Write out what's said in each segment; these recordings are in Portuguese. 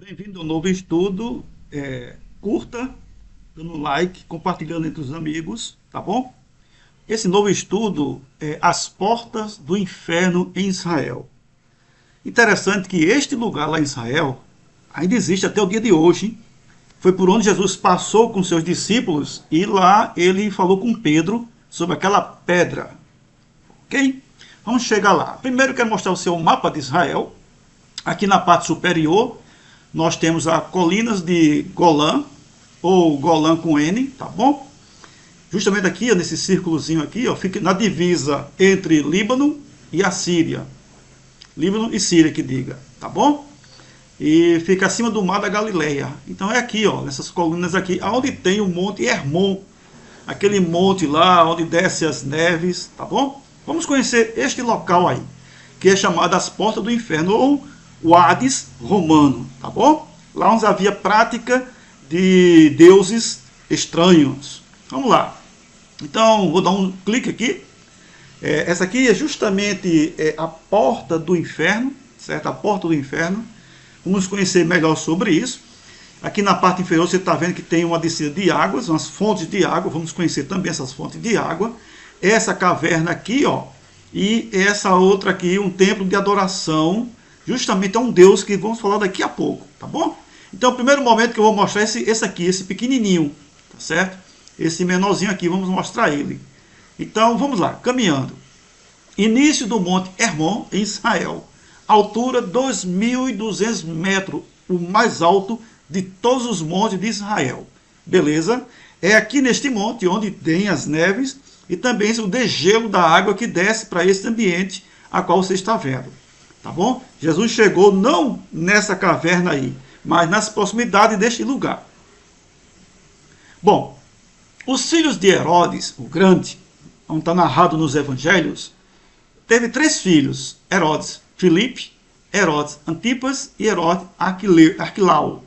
Bem-vindo ao novo estudo. Curta, dando like, compartilhando entre os amigos, tá bom? Esse novo estudo é As Portas do Inferno em Israel. Interessante que este lugar lá em Israel ainda existe até o dia de hoje. Foi por onde Jesus passou com seus discípulos e lá ele falou com Pedro sobre aquela pedra. Ok? Vamos chegar lá. Primeiro eu quero mostrar o seu mapa de Israel. Aqui na parte superior nós temos as colinas de Golã, ou Golã com N, tá bom? Justamente aqui, ó, nesse círculozinho aqui, ó, fica na divisa entre Líbano e a Síria. Líbano e Síria, que diga, tá bom? E fica acima do mar da Galileia. Então é aqui, ó, nessas colunas aqui, onde tem o Monte Hermon. Aquele monte lá, onde desce as neves, tá bom? Vamos conhecer este local aí, que é chamado as Portas do Inferno, ou o Hades romano, tá bom? Lá onde havia prática de deuses estranhos. Vamos lá. Então, vou dar um clique aqui. Essa aqui é justamente a porta do inferno, certo? A porta do inferno. Vamos conhecer melhor sobre isso. Aqui na parte inferior você está vendo que tem uma descida de águas, umas fontes de água. Vamos conhecer também essas fontes de água. Essa caverna aqui, ó, e essa outra aqui, um templo de adoração, justamente é um Deus que vamos falar daqui a pouco, tá bom? Então, o primeiro momento que eu vou mostrar é esse aqui, esse pequenininho, tá certo? Esse menorzinho aqui, vamos mostrar ele. Então, vamos lá, caminhando. Início do Monte Hermon, em Israel. Altura 2.200 metros, o mais alto de todos os montes de Israel. Beleza? É aqui neste monte onde tem as neves e também o degelo da água que desce para esse ambiente a qual você está vendo. Tá bom? Jesus chegou não nessa caverna aí, mas nas proximidades deste lugar. Bom, os filhos de Herodes, o Grande, onde está narrado nos evangelhos, teve 3 filhos: Herodes Filipe, Herodes Antipas e Herodes Arquilau.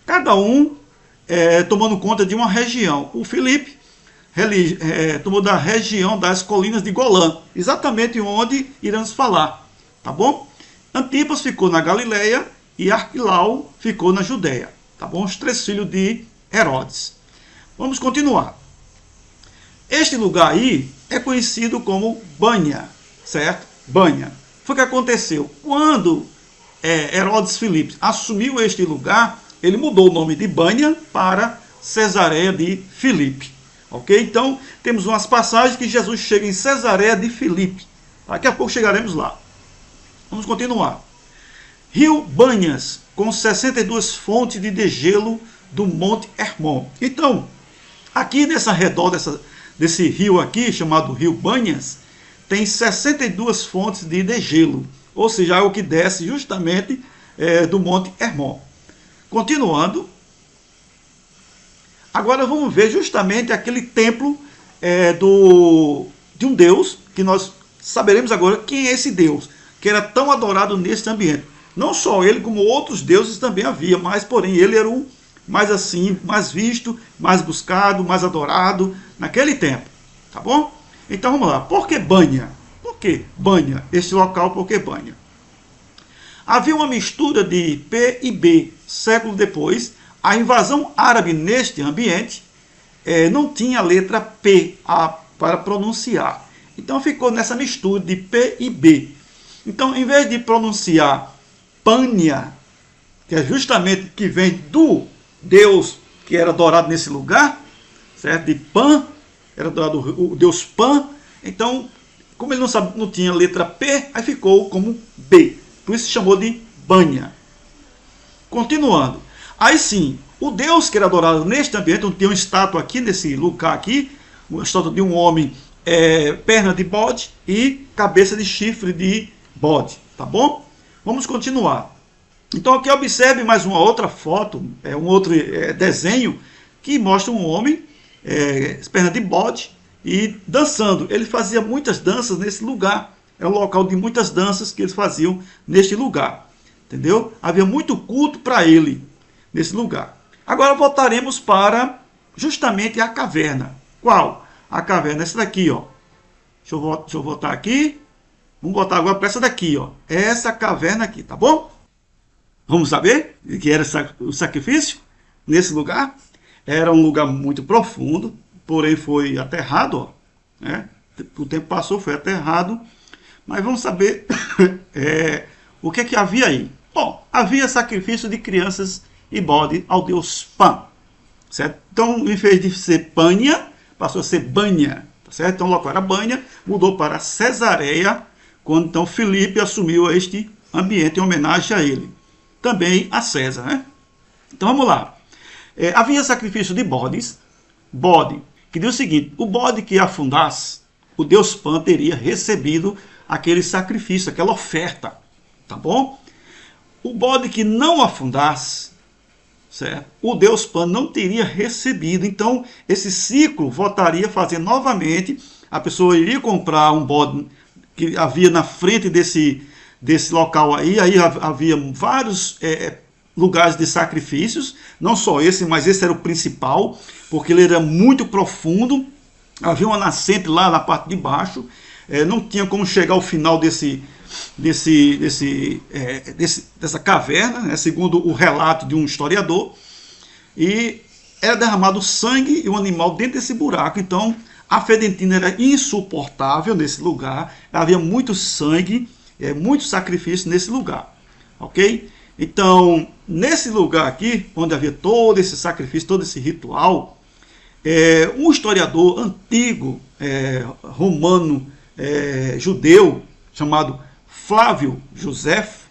Cada um tomando conta de uma região. O Filipe tomou da região das colinas de Golã, exatamente onde iremos falar. Tá bom? Antipas ficou na Galileia e Arquilau ficou na Judéia. Tá bom? Os 3 filhos de Herodes. Vamos continuar. Este lugar aí é conhecido como Banha, certo? Banha. Foi o que aconteceu. Quando Herodes Filipe assumiu este lugar, ele mudou o nome de Banha para Cesareia de Filipe. Ok? Então, temos umas passagens que Jesus chega em Cesareia de Filipe. Daqui a pouco chegaremos lá. Vamos continuar. Rio Banhas, com 62 fontes de degelo do Monte Hermon. Então, aqui nessa redor desse rio aqui, chamado Rio Banhas, tem 62 fontes de degelo, ou seja, água que desce justamente do Monte Hermon. Continuando, agora vamos ver justamente aquele templo de um Deus, que nós saberemos agora quem é esse Deus, que era tão adorado nesse ambiente. Não só ele, como outros deuses também havia, mas porém ele era o mais assim, mais visto, mais buscado, mais adorado naquele tempo. Tá bom? Então vamos lá. Por que Banha? Por que Banha? Este local, por que Banha? Havia uma mistura de P e B. Século depois, a invasão árabe neste ambiente não tinha a letra P para pronunciar. Então ficou nessa mistura de P e B. Então, em vez de pronunciar Pânia, que é justamente que vem do Deus que era adorado nesse lugar, certo? De Pan, era adorado o Deus Pan. Então, como ele não tinha letra P, aí ficou como B. Por isso se chamou de Banha. Continuando. Aí sim, o Deus que era adorado neste ambiente, onde tem uma estátua aqui nesse lugar aqui, uma estátua de um homem, perna de bode e cabeça de chifre de bode, tá bom? Vamos continuar. Então aqui observe mais uma outra foto, um outro desenho que mostra um homem, perna de bode e dançando. Ele fazia muitas danças nesse lugar. É um local de muitas danças que eles faziam neste lugar, entendeu? Havia muito culto para ele nesse lugar. Agora voltaremos para justamente a caverna. Qual? A caverna, essa daqui, ó. Deixa eu voltar aqui. Vamos botar agora para essa daqui, ó. Essa caverna aqui, tá bom? Vamos saber o que era o sacrifício nesse lugar? Era um lugar muito profundo, porém foi aterrado, ó, né? O tempo passou, foi aterrado, mas vamos saber o que é que havia aí. Bom, havia sacrifício de crianças e bode ao deus Pan, certo? Então, em vez de ser Pânia, passou a ser Banha, tá certo? Então, o local era Banha, mudou para Cesareia, quando então Filipe assumiu este ambiente em homenagem a ele. Também a César, né? Então, vamos lá. Havia sacrifício de bodes, bode, que diz o seguinte: o bode que afundasse, o deus Pan teria recebido aquele sacrifício, aquela oferta, tá bom? O bode que não afundasse, certo? O deus Pan não teria recebido. Então, esse ciclo voltaria a fazer novamente. A pessoa iria comprar um bode que havia na frente desse local aí havia vários lugares de sacrifícios, não só esse, mas esse era o principal, porque ele era muito profundo, havia uma nascente lá na parte de baixo, não tinha como chegar ao final dessa caverna, né, segundo o relato de um historiador, e era derramado sangue e um animal dentro desse buraco. Então a fedentina era insuportável nesse lugar, havia muito sangue, muito sacrifício nesse lugar, ok? Então, nesse lugar aqui, onde havia todo esse sacrifício, todo esse ritual, um historiador antigo, romano, judeu, chamado Flávio Josefo,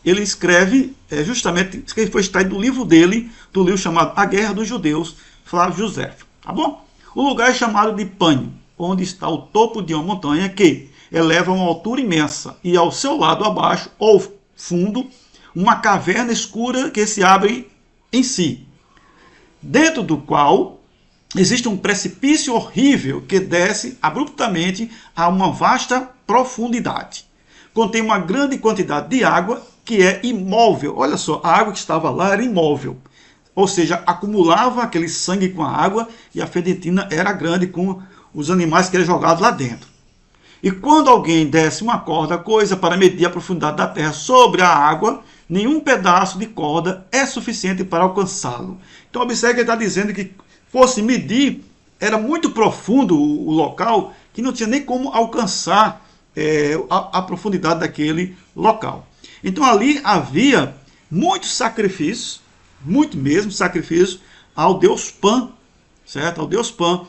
ele escreve justamente, isso que foi extraído do livro dele, do livro chamado A Guerra dos Judeus, Flávio Josefo, tá bom? O lugar é chamado de Pânio, onde está o topo de uma montanha que eleva a uma altura imensa, e ao seu lado abaixo, ou fundo, uma caverna escura que se abre em si, dentro do qual existe um precipício horrível que desce abruptamente a uma vasta profundidade. Contém uma grande quantidade de água que é imóvel. Olha só, a água que estava lá era imóvel. Ou seja, acumulava aquele sangue com a água e a fedentina era grande com os animais que eram jogados lá dentro. E quando alguém desce uma corda, coisa para medir a profundidade da terra sobre a água, nenhum pedaço de corda é suficiente para alcançá-lo. Então observe que ele está dizendo que fosse medir, era muito profundo o local, que não tinha nem como alcançar a profundidade daquele local. Então ali havia muitos sacrifícios, muito mesmo sacrifício ao deus Pan, certo? Ao deus Pan.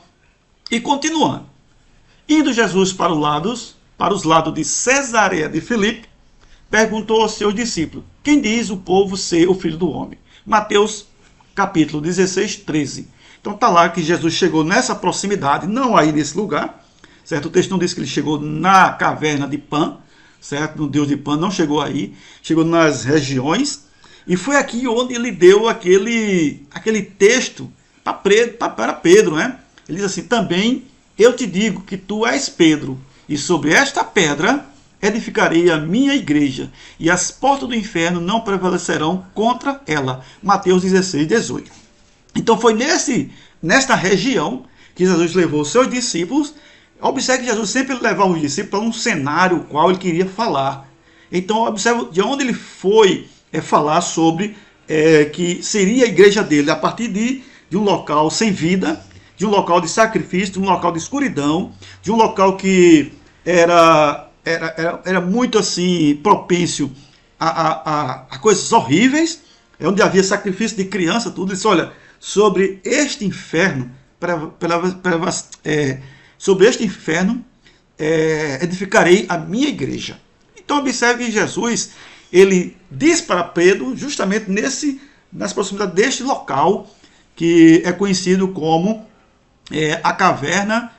E continuando, indo Jesus para os lados de Cesareia de Filipe, perguntou aos seus discípulos: quem diz o povo ser o Filho do Homem? Mateus capítulo 16, 13. Então está lá que Jesus chegou nessa proximidade, não aí nesse lugar, certo? O texto não diz que ele chegou na caverna de Pan, certo? No Deus de Pan, não chegou aí, chegou nas regiões, e foi aqui onde ele deu aquele texto para Pedro, né? Ele diz assim: também eu te digo que tu és Pedro, e sobre esta pedra edificarei a minha igreja, e as portas do inferno não prevalecerão contra ela. Mateus 16, 18. Então foi nesta região que Jesus levou os seus discípulos. Observe que Jesus sempre levava os discípulos para um cenário qual ele queria falar. Então observe de onde ele foi falar sobre que seria a igreja dele, a partir de um local sem vida, de um local de sacrifício, de um local de escuridão, de um local que era muito assim propício a coisas horríveis, onde havia sacrifício de criança, tudo isso. Olha, sobre este inferno, edificarei a minha igreja. Então observe que Jesus, ele diz para Pedro, justamente nas proximidades deste local, que é conhecido como a caverna,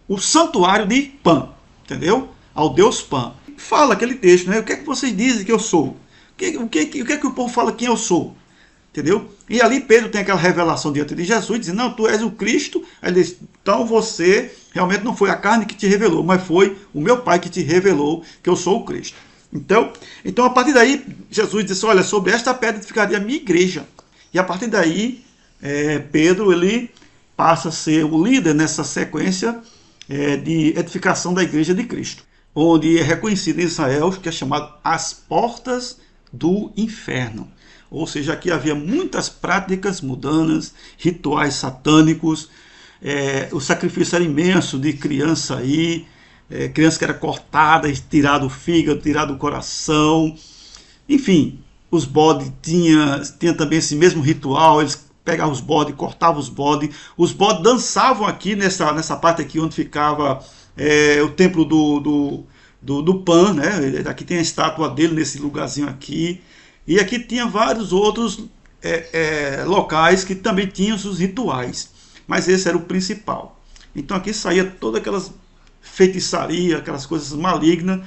o santuário de Pan, entendeu? Ao deus Pan. Fala aquele texto, né? O que é que vocês dizem que eu sou? O que é que o povo fala quem eu sou? Entendeu? E ali Pedro tem aquela revelação diante de Jesus, dizendo: não, tu és o Cristo. Aí ele diz: então você realmente não foi a carne que te revelou, mas foi o meu Pai que te revelou que eu sou o Cristo. Então a partir daí, Jesus disse: olha, sobre esta pedra ficaria a minha igreja. E a partir daí, Pedro, ele passa a ser o líder nessa sequência de edificação da igreja de Cristo. onde é reconhecido em Israel, que é chamado as portas do inferno. Ou seja, aqui havia muitas práticas mundanas, rituais satânicos, o sacrifício era imenso de criança aí, criança que era cortada, tirado o fígado, tirado o coração, enfim, os bodes tinha também esse mesmo ritual, eles pegavam os bodes, cortavam os bodes dançavam aqui nessa parte aqui onde ficava o templo do Pan, né? Aqui tem a estátua dele nesse lugarzinho aqui, e aqui tinha vários outros locais que também tinham os rituais, mas esse era o principal. Então aqui saía todas aquelas feitiçaria, aquelas coisas malignas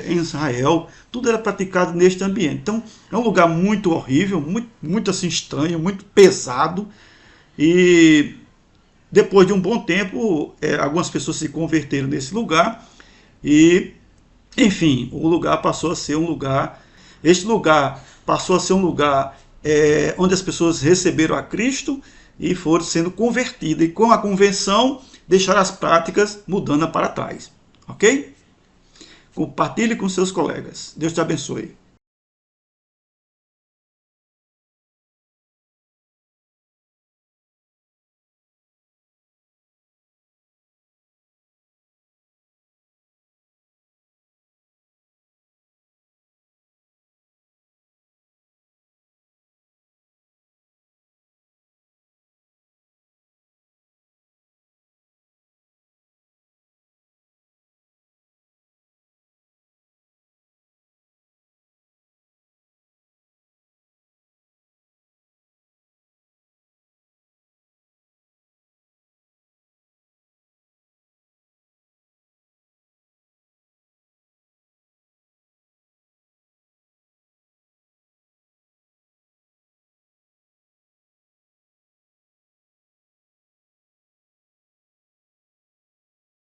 em Israel, tudo era praticado neste ambiente. Então é um lugar muito horrível, muito assim estranho, muito pesado, e depois de um bom tempo algumas pessoas se converteram nesse lugar e, enfim, o lugar passou a ser um lugar, este lugar passou a ser um lugar onde as pessoas receberam a Cristo e foram sendo convertidas, e com a conversão deixaram as práticas mudando para trás, ok? Compartilhe com seus colegas. Deus te abençoe.